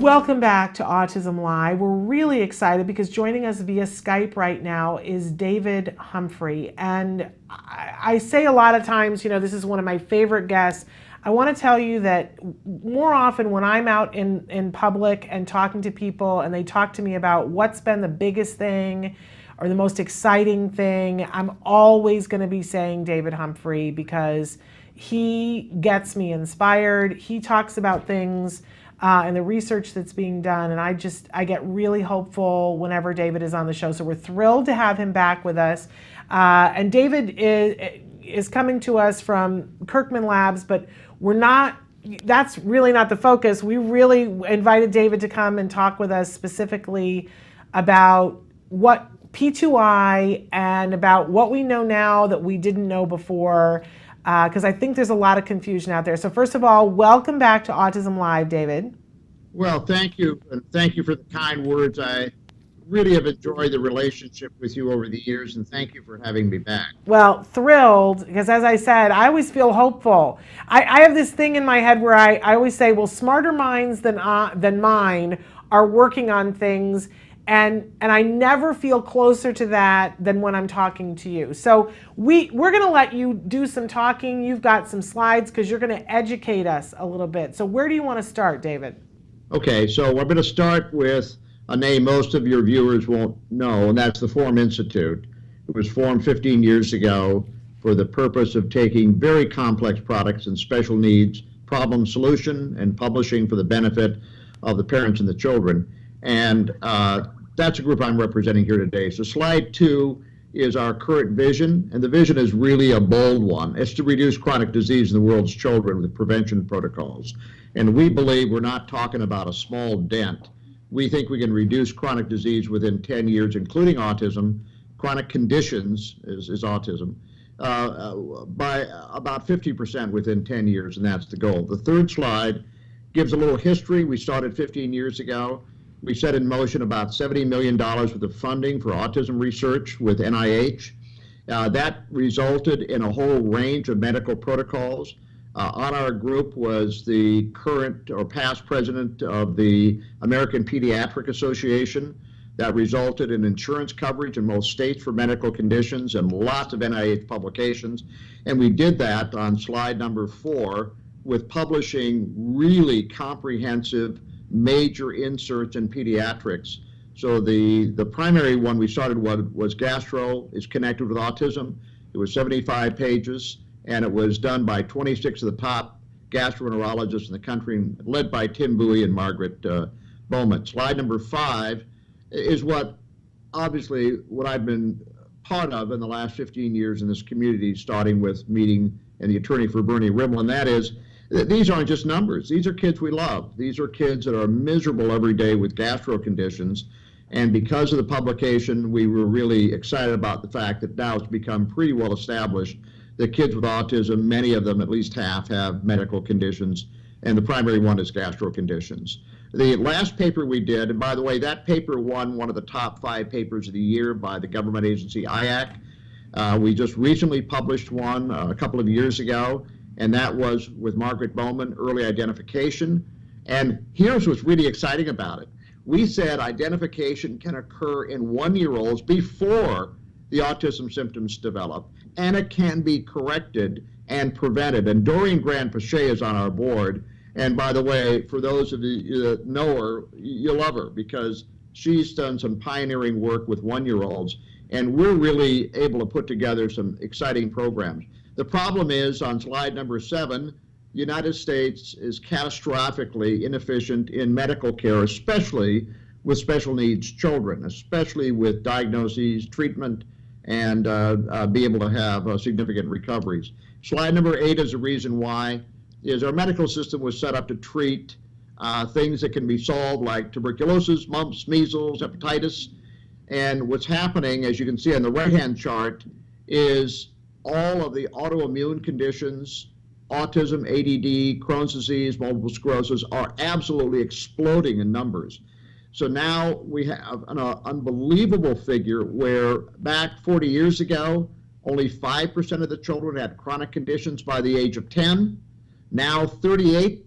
Welcome back to Autism Live. We're really excited because joining us via Skype right now is David Humphrey. And I say a lot of times, this is one of my favorite guests. I want to tell you that more often when I'm out in public and talking to people and they talk to me about what's been the biggest thing or the most exciting thing, I'm always going to be saying David Humphrey because he gets me inspired. He talks about things and the research that's being done, and I get really hopeful whenever David is on the show. So we're thrilled to have him back with us. And David is coming to us from Kirkman Labs, but that's really not the focus. We really invited David to come and talk with us specifically about what P2I and about what we know now that we didn't know before, because I think there's a lot of confusion out there. So first of all, welcome back to Autism Live, David. Well, thank you. And thank you for the kind words. I really have enjoyed the relationship with you over the years, and thank you for having me back. Well, thrilled, because as I said, I always feel hopeful. I have this thing in my head where I always say, well, smarter minds than mine are working on things, and I never feel closer to that than when I'm talking to you. So we're going to let you do some talking. You've got some slides because you're going to educate us a little bit. So where do you want to start, David? Okay, so I'm going to start with a name most of your viewers won't know, and that's the Form Institute. It was formed 15 years ago for the purpose of taking very complex products and special needs, problem solution, and publishing for the benefit of the parents and the children. And that's a group I'm representing here today. So slide 2 is our current vision, and the vision is really a bold one. It's to reduce chronic disease in the world's children with prevention protocols. And we believe we're not talking about a small dent. We think we can reduce chronic disease within 10 years, including autism, chronic conditions is autism, by about 50% within 10 years, and that's the goal. The third slide gives a little history. We started 15 years ago. We set in motion about $70 million worth of funding for autism research with NIH. That resulted in a whole range of medical protocols. On our group was the current or past president of the American Pediatric Association. That resulted in insurance coverage in most states for medical conditions and lots of NIH publications. And we did that on slide number 4 with publishing really comprehensive major inserts in pediatrics. So the primary one we started was Gastro is Connected with Autism. It was 75 pages, and it was done by 26 of the top gastroenterologists in the country, led by Tim Bowie and Margaret Bowman. Slide number 5 is what I've been part of in the last 15 years in this community, starting with meeting and the attorney for Bernie Rimmel, and that is, these aren't just numbers. These are kids we love. These are kids that are miserable every day with gastro conditions. And because of the publication, we were really excited about the fact that now it's become pretty well established that kids with autism, many of them, at least half, have medical conditions, and the primary one is gastro conditions. The last paper we did, and by the way, that paper won one of the top 5 papers of the year by the government agency IAC. We just recently published one a couple of years ago, and that was with Margaret Bowman, early identification. And here's what's really exciting about it. We said identification can occur in 1-year-olds before the autism symptoms develop, and it can be corrected and prevented. And Doreen Grand-Pache is on our board. And by the way, for those of you that know her, you'll love her because she's done some pioneering work with 1-year-olds, and we're really able to put together some exciting programs. The problem is, on slide number 7, the United States is catastrophically inefficient in medical care, especially with special needs children, especially with diagnoses, treatment, and be able to have significant recoveries. Slide number 8 is the reason why, is our medical system was set up to treat things that can be solved like tuberculosis, mumps, measles, hepatitis. And what's happening, as you can see on the right-hand chart, is all of the autoimmune conditions, autism, ADD, Crohn's disease, multiple sclerosis, are absolutely exploding in numbers. So now we have an unbelievable figure where back 40 years ago, only 5% of the children had chronic conditions by the age of 10. Now 38%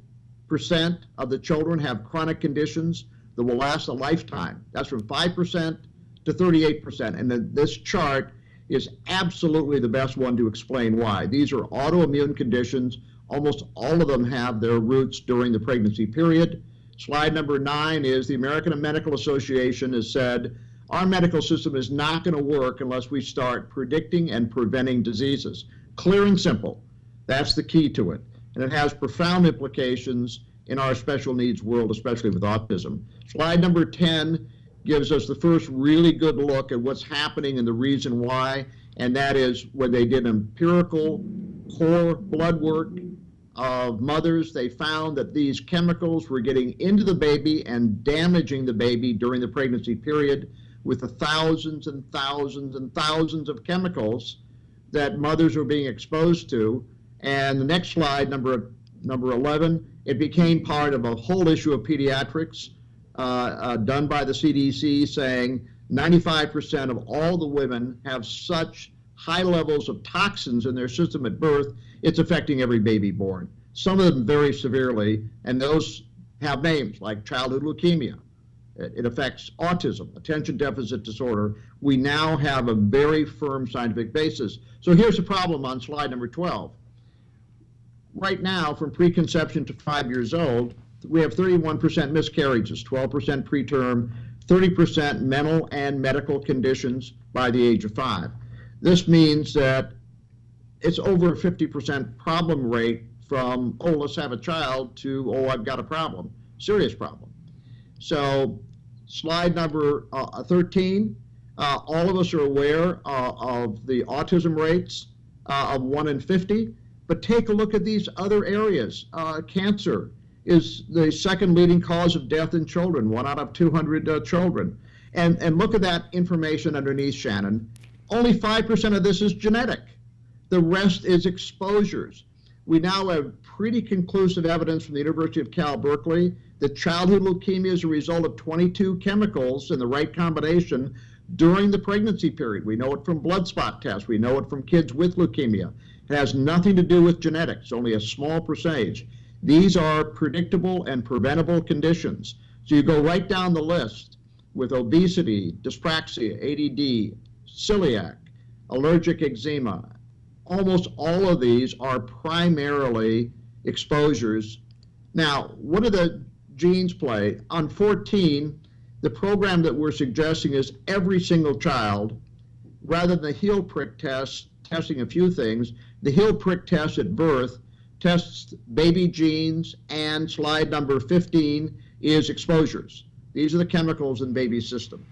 of the children have chronic conditions that will last a lifetime. That's from 5% to 38%. And this chart is absolutely the best one to explain why. These are autoimmune conditions. Almost all of them have their roots during the pregnancy period. Slide number 9 is the American Medical Association has said, our medical system is not going to work unless we start predicting and preventing diseases. Clear and simple. That's the key to it. And it has profound implications in our special needs world, especially with autism. Slide number 10 gives us the first really good look at what's happening and the reason why, and that is when they did empirical core blood work of mothers, they found that these chemicals were getting into the baby and damaging the baby during the pregnancy period with the thousands and thousands and thousands of chemicals that mothers were being exposed to. And the next slide, number 11, it became part of a whole issue of pediatrics done by the CDC, saying 95% of all the women have such high levels of toxins in their system at birth, it's affecting every baby born. Some of them very severely, and those have names like childhood leukemia. It affects autism, attention deficit disorder. We now have a very firm scientific basis. So here's the problem on slide number 12. Right now, from preconception to 5 years old, we have 31% miscarriages, 12% preterm, 30% mental and medical conditions by the age of 5. This means that it's over a 50% problem rate from, oh, let's have a child, to, oh, I've got a problem, serious problem. So slide number 13, all of us are aware of the autism rates of 1 in 50, but take a look at these other areas. Cancer is the second leading cause of death in children, 1 out of 200 children. And look at that information underneath, Shannon. Only 5% of this is genetic. The rest is exposures. We now have pretty conclusive evidence from the University of Cal Berkeley that childhood leukemia is a result of 22 chemicals in the right combination during the pregnancy period. We know it from blood spot tests. We know it from kids with leukemia. It has nothing to do with genetics, only a small percentage. These are predictable and preventable conditions. So you go right down the list with obesity, dyspraxia, ADD, celiac, allergic eczema. Almost all of these are primarily exposures. Now, what do the genes play? On 14, the program that we're suggesting is every single child, rather than the heel prick test, testing a few things, the heel prick test at birth tests baby genes, and slide number 15 is exposures. These are the chemicals in baby's system.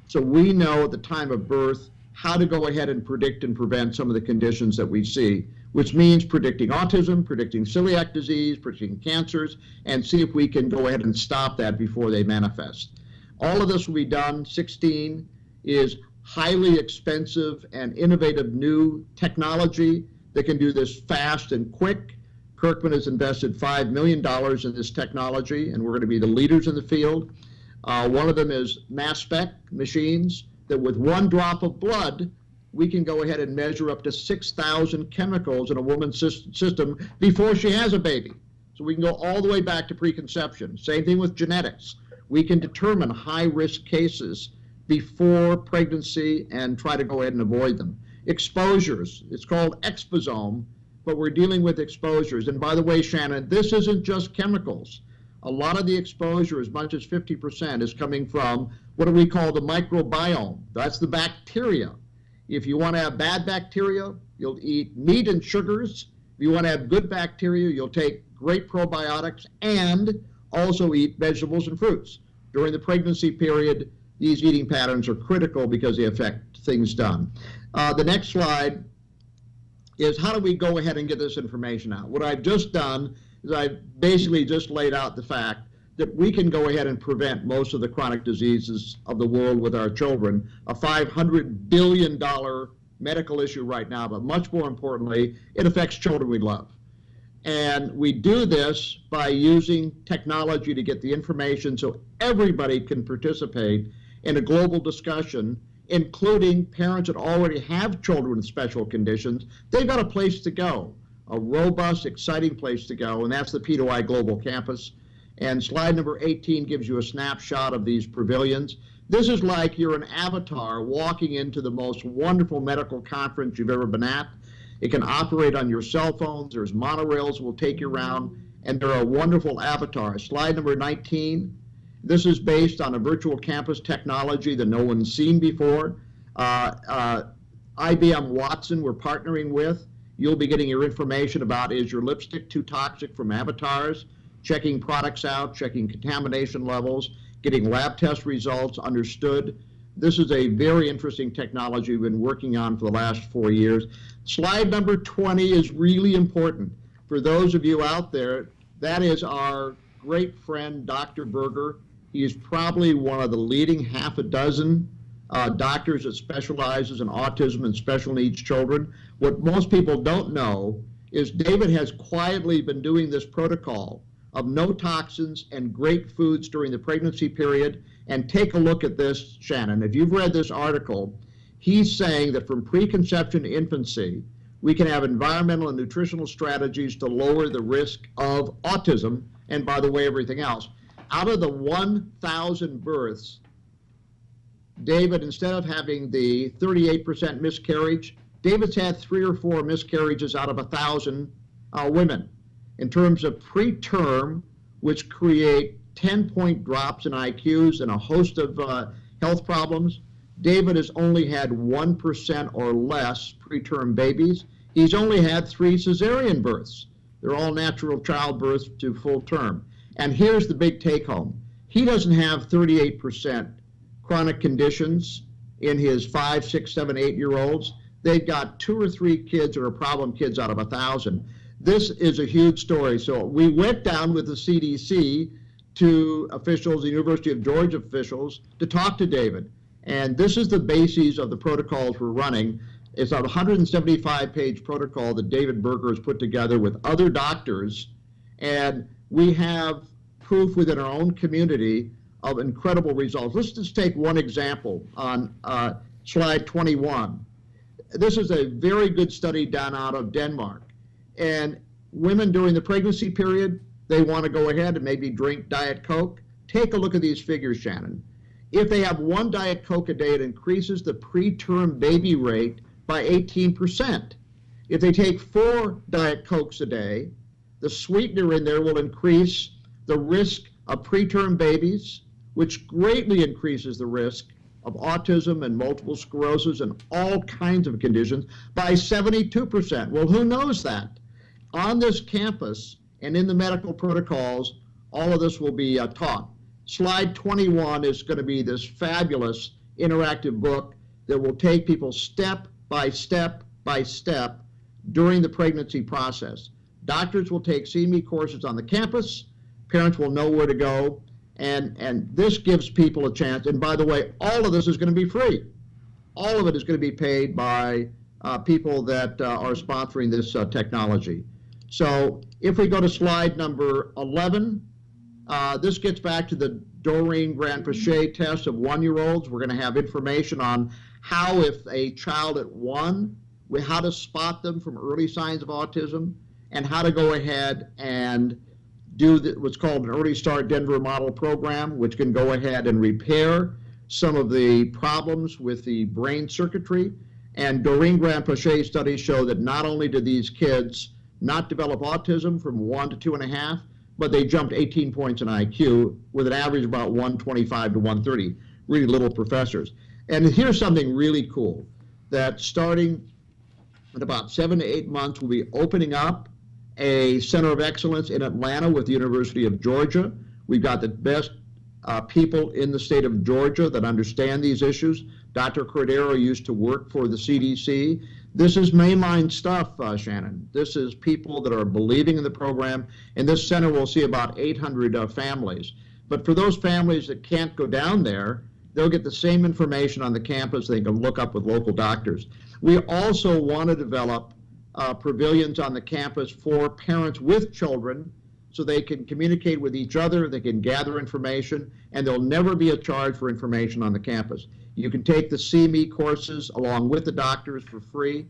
So we know at the time of birth how to go ahead and predict and prevent some of the conditions that we see, which means predicting autism, predicting celiac disease, predicting cancers, and see if we can go ahead and stop that before they manifest. All of this will be done. 16 is highly expensive and innovative new technology that can do this fast and quick. Kirkman has invested $5 million in this technology, and we're going to be the leaders in the field. One of them is mass spec machines that with 1 drop of blood, we can go ahead and measure up to 6,000 chemicals in a woman's system before she has a baby. So we can go all the way back to preconception. Same thing with genetics. We can determine high-risk cases before pregnancy and try to go ahead and avoid them. Exposures, it's called exposome, but we're dealing with exposures. And by the way, Shannon, this isn't just chemicals. A lot of the exposure, as much as 50%, is coming from what do we call the microbiome. That's the bacteria. If you want to have bad bacteria, you'll eat meat and sugars. If you want to have good bacteria, you'll take great probiotics and also eat vegetables and fruits. During the pregnancy period, these eating patterns are critical because they affect things done. The next slide is how do we go ahead and get this information out? What I've just done is I've basically just laid out the fact that we can go ahead and prevent most of the chronic diseases of the world with our children, a $500 billion medical issue right now, but much more importantly, it affects children we love. And we do this by using technology to get the information so everybody can participate in a global discussion, including parents that already have children with special conditions. They've got a place to go. a robust, exciting place to go, and that's the P2I Global Campus. And slide number 18 gives you a snapshot of these pavilions. This is like you're an avatar walking into the most wonderful medical conference you've ever been at. It can operate on your cell phones. There's monorails will take you around, and there are wonderful avatars. Slide number 19. This is based on a virtual campus technology that no one's seen before. IBM Watson we're partnering with. You'll be getting your information about, is your lipstick too toxic from avatars, checking products out, checking contamination levels, getting lab test results understood. This is a very interesting technology we've been working on for the last 4 years. Slide number 20 is really important. For those of you out there, that is our great friend, Dr. Berger. He is probably one of the leading half a dozen doctors that specializes in autism and special needs children. What most people don't know is David has quietly been doing this protocol of no toxins and great foods during the pregnancy period. And take a look at this, Shannon. If you've read this article, he's saying that from preconception to infancy, we can have environmental and nutritional strategies to lower the risk of autism, and by the way, everything else. Out of the 1,000 births, David, instead of having the 38% miscarriage, David's had 3 or 4 miscarriages out of 1,000 women. In terms of preterm, which create 10-point drops in IQs and a host of health problems, David has only had 1% or less preterm babies. He's only had 3 cesarean births. They're all natural childbirths to full term. And here's the big take home. He doesn't have 38% chronic conditions in his 5, 6, 7, 8-year-olds. They've got 2 or 3 kids that are problem kids out of 1,000. This is a huge story. So we went down with the CDC to officials, the University of Georgia officials, to talk to David. And this is the basis of the protocols we're running. It's a 175-page protocol that David Berger has put together with other doctors. And we have proof within our own community of incredible results. Let's just take one example on slide 21. This is a very good study done out of Denmark. And women during the pregnancy period, they want to go ahead and maybe drink Diet Coke. Take a look at these figures, Shannon. If they have 1 Diet Coke a day, it increases the preterm baby rate by 18%. If they take 4 Diet Cokes a day, the sweetener in there will increase the risk of preterm babies, which greatly increases the risk of autism and multiple sclerosis and all kinds of conditions by 72%. Well, who knows that? On this campus and in the medical protocols, all of this will be taught. Slide 21 is going to be this fabulous interactive book that will take people step by step by step during the pregnancy process. Doctors will take CME courses on the campus. Parents will know where to go. And this gives people a chance. And by the way, all of this is going to be free. All of it is going to be paid by people that are sponsoring this technology. So if we go to slide number 11, this gets back to the Doreen Grand-Pichet test of 1-year-olds. We're going to have information on how, if a child at 1, how to spot them from early signs of autism, and how to go ahead and do what's called an Early Start Denver model program, which can go ahead and repair some of the problems with the brain circuitry. And Doreen Grand-Pichet studies show that not only do these kids not develop autism from 1 to 2.5, but they jumped 18 points in IQ with an average of about 125 to 130, really little professors. And here's something really cool, that starting in about 7 to 8 months, we'll be opening up a center of excellence in Atlanta with the University of Georgia. We've got the best people in the state of Georgia that understand these issues. Dr. Cordero used to work for the CDC. This is mainline stuff, Shannon. This is people that are believing in the program. In this center, we'll see about 800 families. But for those families that can't go down there, they'll get the same information on the campus they can look up with local doctors. We also want to develop pavilions on the campus for parents with children so they can communicate with each other, they can gather information, and there'll never be a charge for information on the campus. You can take the CME courses along with the doctors for free.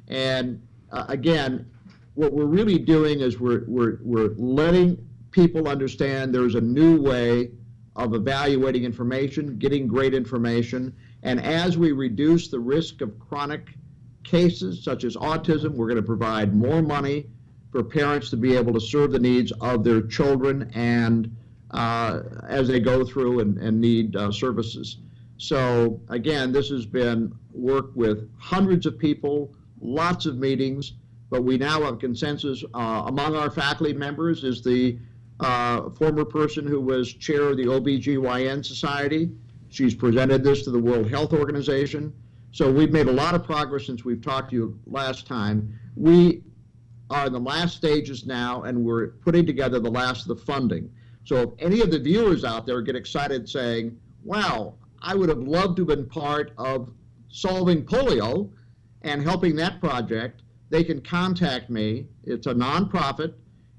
And again, what we're really doing is we're letting people understand there's a new way of evaluating information, getting great information, and as we reduce the risk of chronic cases such as autism, we're going to provide more money for parents to be able to serve the needs of their children and as they go through and need services. So again, this has been work with hundreds of people, lots of meetings, but we now have consensus among our faculty members is the former person who was chair of the OBGYN Society. She's presented this to the World Health Organization. So we've made a lot of progress since we've talked to you last time. We are in the last stages now, and we're putting together the last of the funding. So if any of the viewers out there get excited saying, wow, I would have loved to have been part of solving polio and helping that project, they can contact me. It's a nonprofit,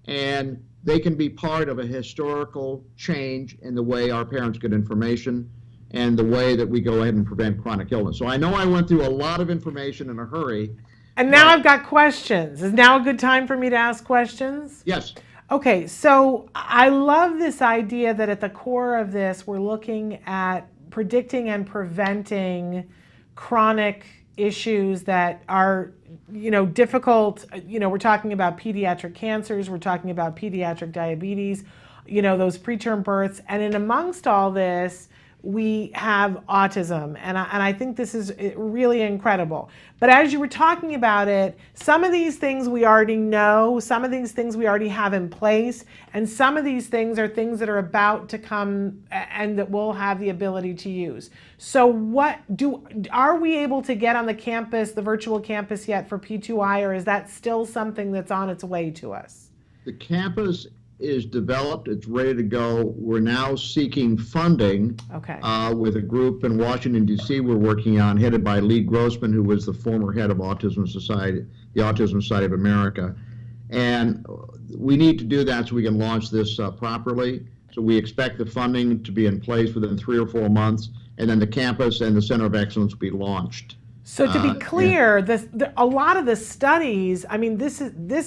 and they can be part of a historical change in the way our parents get information and the way that we go ahead and prevent chronic illness. So I know I went through a lot of information in a hurry. And now I've got questions. Is now a good time for me to ask questions? Yes. Okay, so I love this idea that at the core of this, we're looking at predicting and preventing chronic issues that are, difficult. We're talking about pediatric cancers, we're talking about pediatric diabetes, those preterm births, and in amongst all this, we have autism, and I think this is really incredible. But as you were talking about it, some of these things we already know, some of these things we already have in place, and some of these things are things that are about to come and that we'll have the ability to use. So are we able to get on the campus, the virtual campus yet for P2I, or is that still something that's on its way to us? The campus is developed, it's ready to go. We're now seeking funding with a group in Washington, D.C. we're working on, headed by Lee Grossman, who was the former head of Autism Society, the Autism Society of America. And we need to do that so we can launch this properly. So we expect the funding to be in place within 3 or 4 months, and then the campus and the Center of Excellence will be launched. So to be clear, a lot of the studies, this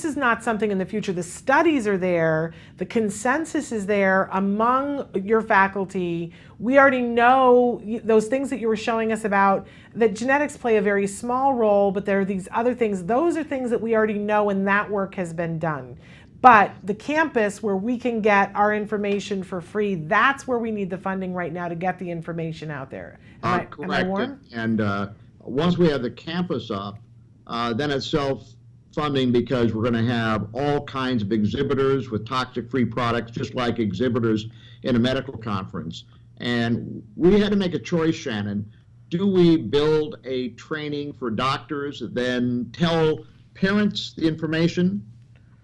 is not something in the future. The studies are there. The consensus is there among your faculty. We already know those things that you were showing us about, that genetics play a very small role, but there are these other things. Those are things that we already know, and that work has been done. But the campus where we can get our information for free, that's where we need the funding right now to get the information out there. Correct. Am I warm? And once we have the campus up, then it's self-funding because we're going to have all kinds of exhibitors with toxic-free products, just like exhibitors in a medical conference. And we had to make a choice, Shannon. Do we build a training for doctors that then tell parents the information,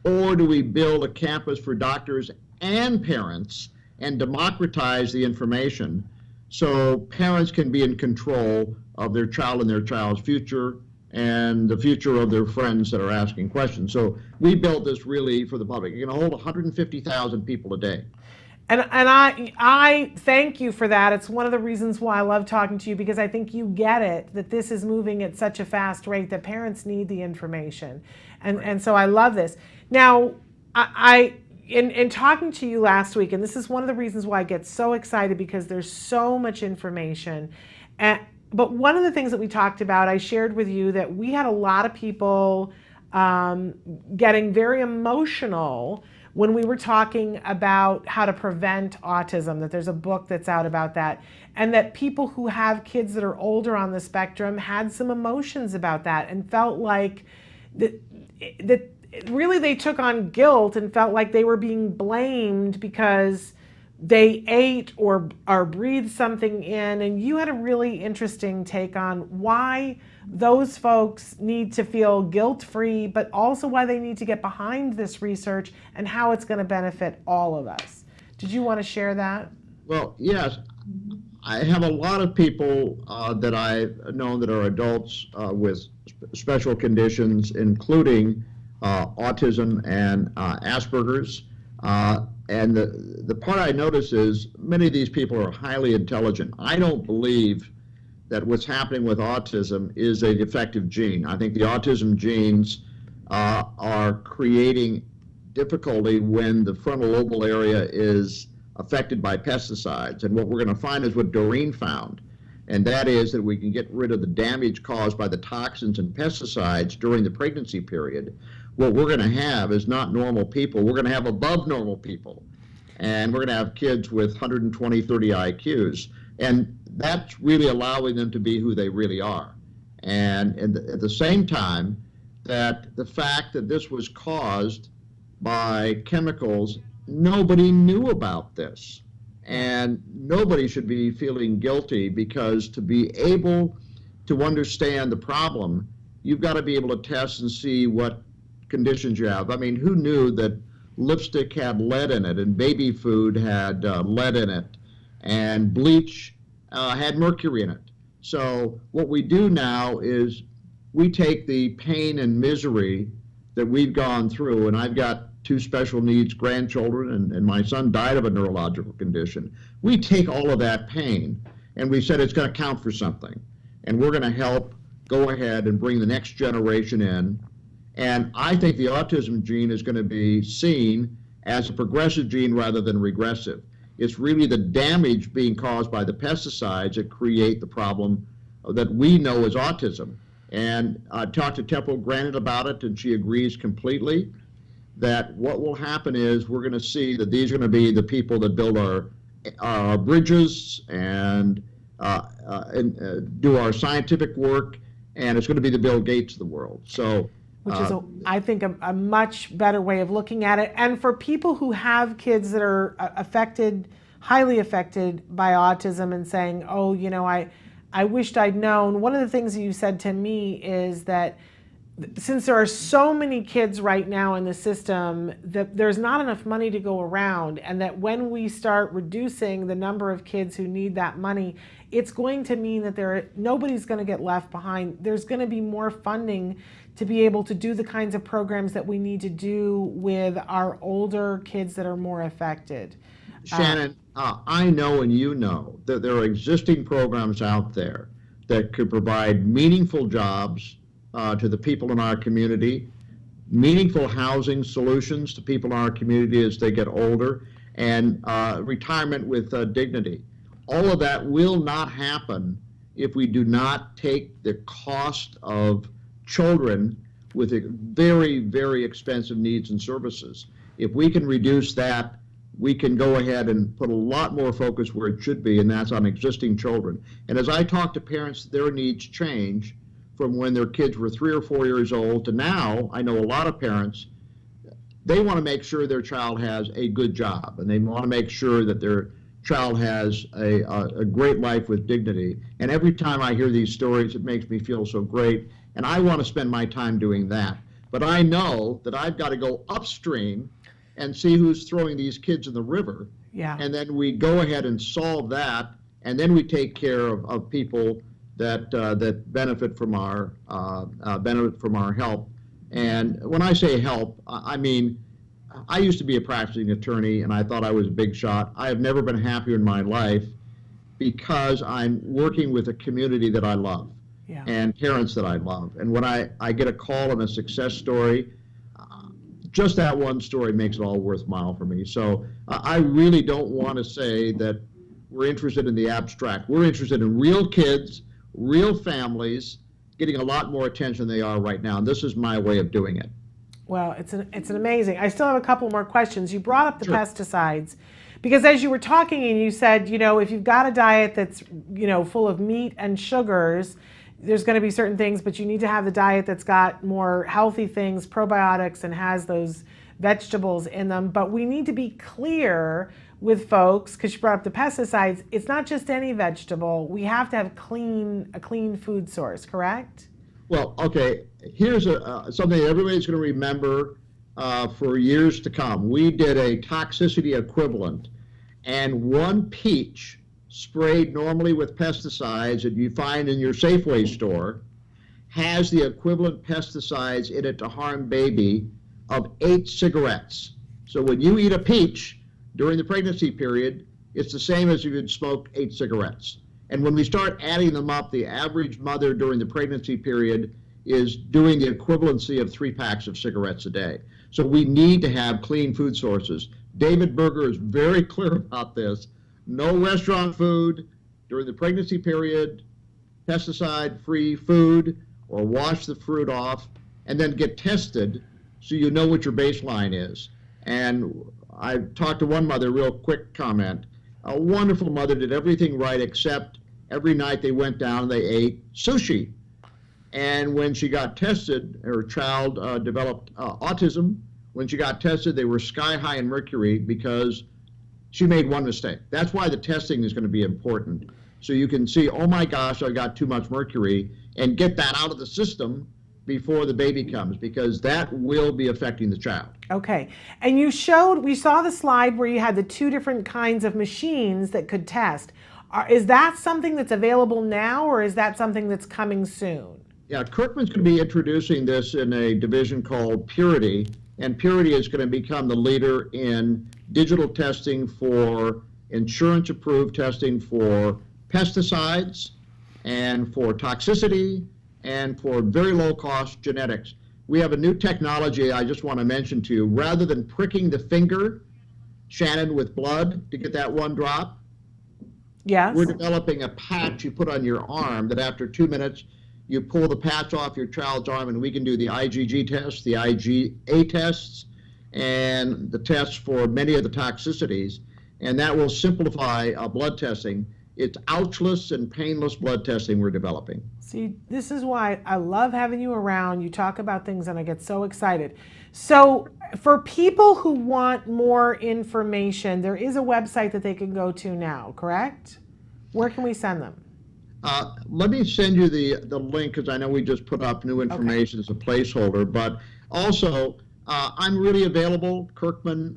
or do we build a campus for doctors and parents and democratize the information so parents can be in control of their child and their child's future and the future of their friends that are asking questions? So we built this really for the public. You're going to hold 150,000 people a day. And I thank you for that. It's one of the reasons why I love talking to you, because I think you get it, that this is moving at such a fast rate that parents need the information. And so I love this. Now, in talking to you last week, and this is one of the reasons why I get so excited, because there's so much information. But one of the things that we talked about, I shared with you that we had a lot of people getting very emotional when we were talking about how to prevent autism, that there's a book that's out about that, and that people who have kids that are older on the spectrum had some emotions about that and felt like that really they took on guilt and felt like they were being blamed because they ate or breathed something in. And you had a really interesting take on why those folks need to feel guilt-free, but also why they need to get behind this research and how it's going to benefit all of us. Did you want to share that? Well, yes. I have a lot of people that I've known that are adults with special conditions, including autism and Asperger's. And the part I notice is many of these people are highly intelligent. I don't believe that what's happening with autism is a defective gene. I think the autism genes are creating difficulty when the frontal lobar area is affected by pesticides. And what we're going to find is what Doreen found, and that is that we can get rid of the damage caused by the toxins and pesticides during the pregnancy period. What we're going to have is not normal people. We're going to have above normal people. And we're going to have kids with 120, 30 IQs. And that's really allowing them to be who they really are. And at the same time, that the fact that this was caused by chemicals, nobody knew about this. And nobody should be feeling guilty, because to be able to understand the problem, you've got to be able to test and see what conditions you have. I mean, who knew that lipstick had lead in it, and baby food had lead in it, and bleach had mercury in it? So what we do now is we take the pain and misery that we've gone through, and I've got 2 special needs grandchildren, and my son died of a neurological condition. We take all of that pain, and we said it's going to count for something, and we're going to help go ahead and bring the next generation in. And I think the autism gene is going to be seen as a progressive gene rather than regressive. It's really the damage being caused by the pesticides that create the problem that we know as autism. And I talked to Temple Granite about it, and she agrees completely that what will happen is we're going to see that these are going to be the people that build our bridges and do our scientific work, and it's going to be the Bill Gates of the world. So, which is, I think, a much better way of looking at it. And for people who have kids that are affected, highly affected by autism, and saying, oh, you know, I wished I'd known. One of the things that you said to me is that since there are so many kids right now in the system, that there's not enough money to go around, and that when we start reducing the number of kids who need that money, it's going to mean that nobody's going to get left behind. There's going to be more funding to be able to do the kinds of programs that we need to do with our older kids that are more affected. Shannon, I know and you know that there are existing programs out there that could provide meaningful jobs to the people in our community, meaningful housing solutions to people in our community as they get older, and retirement with dignity. All of that will not happen if we do not take the cost of children with very, very expensive needs and services. If we can reduce that, we can go ahead and put a lot more focus where it should be, and that's on existing children. And as I talk to parents, their needs change from when their kids were 3 or 4 years old to now. I know a lot of parents, they want to make sure their child has a good job, and they want to make sure that their child has a great life with dignity. And every time I hear these stories, it makes me feel so great, and I want to spend my time doing that. But I know that I've got to go upstream and see who's throwing these kids in the river. Yeah. And then we go ahead and solve that, and then we take care of people that benefit from our help. And when I say help, I mean, I used to be a practicing attorney, and I thought I was a big shot. I have never been happier in my life, because I'm working with a community that I love. Yeah. And parents that I love. And when I get a call on a success story, just that one story makes it all worthwhile for me. So I really don't want to say that we're interested in the abstract. We're interested in real kids, real families, getting a lot more attention than they are right now. And this is my way of doing it. Well, it's an amazing. I still have a couple more questions. You brought up the pesticides, because as you were talking and you said, you know, if you've got a diet that's, you know, full of meat and sugars, there's going to be certain things, but you need to have the diet that's got more healthy things, probiotics, and has those vegetables in them. But we need to be clear with folks, because you brought up the pesticides, it's not just any vegetable. We have to have a clean food source, correct? Well, okay, here's something that everybody's going to remember for years to come. We did a toxicity equivalent, and one peach sprayed normally with pesticides that you find in your Safeway store has the equivalent pesticides in it to harm baby of 8 cigarettes. So when you eat a peach during the pregnancy period, it's the same as if you'd smoke 8 cigarettes. And when we start adding them up, the average mother during the pregnancy period is doing the equivalency of 3 packs of cigarettes a day. So we need to have clean food sources. David Berger is very clear about this. No restaurant food during the pregnancy period, pesticide-free food, or wash the fruit off, and then get tested so you know what your baseline is. And I talked to one mother, real quick comment. A wonderful mother, did everything right except every night they went down and they ate sushi. And when she got tested, her child developed autism. When she got tested, they were sky high in mercury because she made one mistake. That's why the testing is going to be important. So you can see, oh my gosh, I got too much mercury, and get that out of the system before the baby comes, because that will be affecting the child. Okay. And we saw the slide where you had the 2 different kinds of machines that could test. Is that something that's available now, or is that something that's coming soon? Yeah, Kirkman's going to be introducing this in a division called Purity, and Purity is going to become the leader in digital testing for insurance-approved testing for pesticides and for toxicity and for very low-cost genetics. We have a new technology I just want to mention to you. Rather than pricking the finger, Shannon, with blood to get that 1 drop, yes, we're developing a patch you put on your arm that after 2 minutes, you pull the patch off your child's arm, and we can do the IgG tests, the IgA tests, and the tests for many of the toxicities, and that will simplify blood testing. It's ouchless and painless blood testing we're developing. See, this is why I love having you around. You talk about things and I get so excited. So for people who want more information, there is a website that they can go to now, correct? Where can we send them? Let me send you the link, because I know we just put up new information as a placeholder, but also I'm really available. Kirkman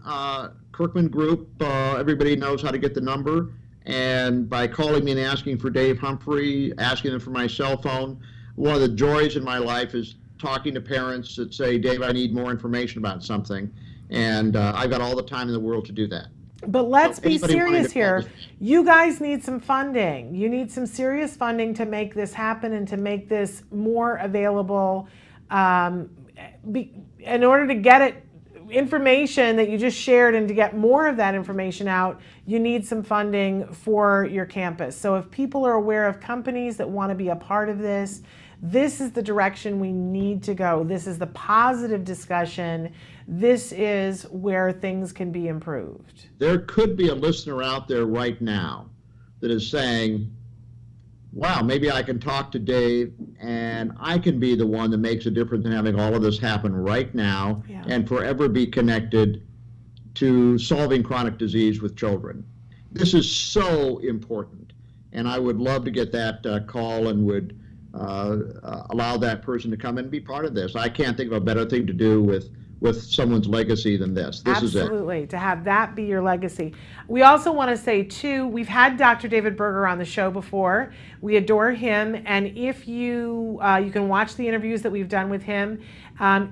Group, everybody knows how to get the number. And by calling me and asking for Dave Humphrey, asking them for my cell phone, one of the joys in my life is talking to parents that say, Dave, I need more information about something. And I've got all the time in the world to do that. But let's be serious here. You guys need some funding. You need some serious funding to make this happen and to make this more available. In order to get it information that you just shared and to get more of that information out, you need some funding for your campus. So if people are aware of companies that want to be a part of this, this is the direction we need to go. This is the positive discussion. This is where things can be improved. There could be a listener out there right now that is saying, wow, maybe I can talk to Dave and I can be the one that makes a difference in having all of this happen right now and forever be connected to solving chronic disease with children. This is so important, and I would love to get that call and would allow that person to come and be part of this. I can't think of a better thing to do with someone's legacy than this. This is it. Absolutely, to have that be your legacy. We also want to say, too, we've had Dr. David Berger on the show before. We adore him, and if you can watch the interviews that we've done with him.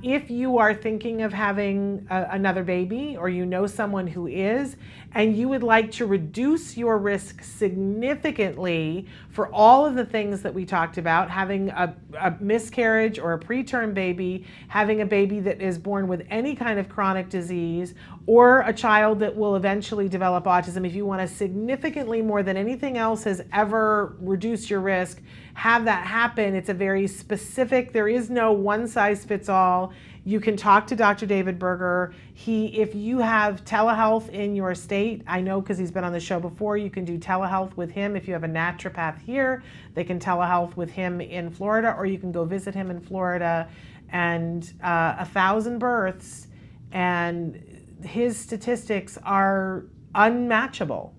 If you are thinking of having another baby, or you know someone who is, and you would like to reduce your risk significantly for all of the things that we talked about, having a miscarriage or a preterm baby, having a baby that is born with any kind of chronic disease, or a child that will eventually develop autism, if you want to significantly, more than anything else has ever reduced your risk, have that happen. It's a very specific, there is no one size fits all. You can talk to Dr. David Berger. If you have telehealth in your state, I know because he's been on the show before, you can do telehealth with him. If you have a naturopath here, they can telehealth with him in Florida, or you can go visit him in Florida. And 1,000 births, and his statistics are unmatchable.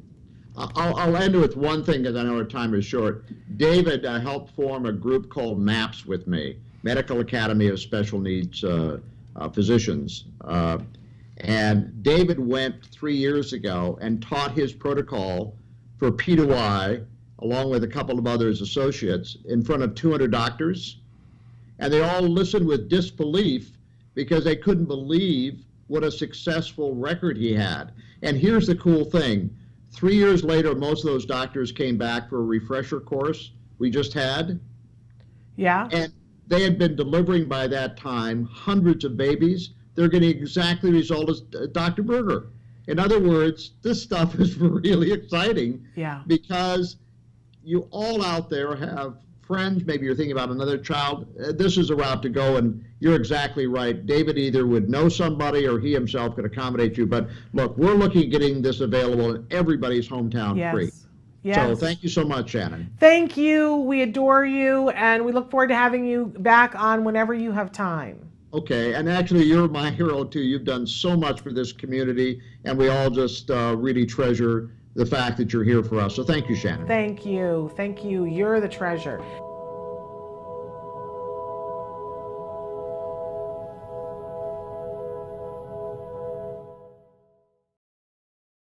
I'll end with one thing, because I know our time is short. David helped form a group called MAPS with me, Medical Academy of Special Needs Physicians. And David went 3 years ago and taught his protocol for P2I, along with a couple of others associates, in front of 200 doctors. And they all listened with disbelief because they couldn't believe what a successful record he had. And here's the cool thing. 3 years later, most of those doctors came back for a refresher course we just had. Yeah. And They had been delivering by that time hundreds of babies. They're getting exactly the result as Dr. Berger. In other words, this stuff is really exciting. Yeah. Because you all out there have friends, maybe you're thinking about another child. This is a route to go, and you're exactly right. David either would know somebody or he himself could accommodate you. But look, we're looking at getting this available in everybody's hometown free. Yes. So thank you so much, Shannon. Thank you. We adore you, and we look forward to having you back on whenever you have time. Okay, and actually you're my hero too. You've done so much for this community, and we all just really treasure the fact that you're here for us. So thank you, Shannon. Thank you. Thank you. You're the treasure.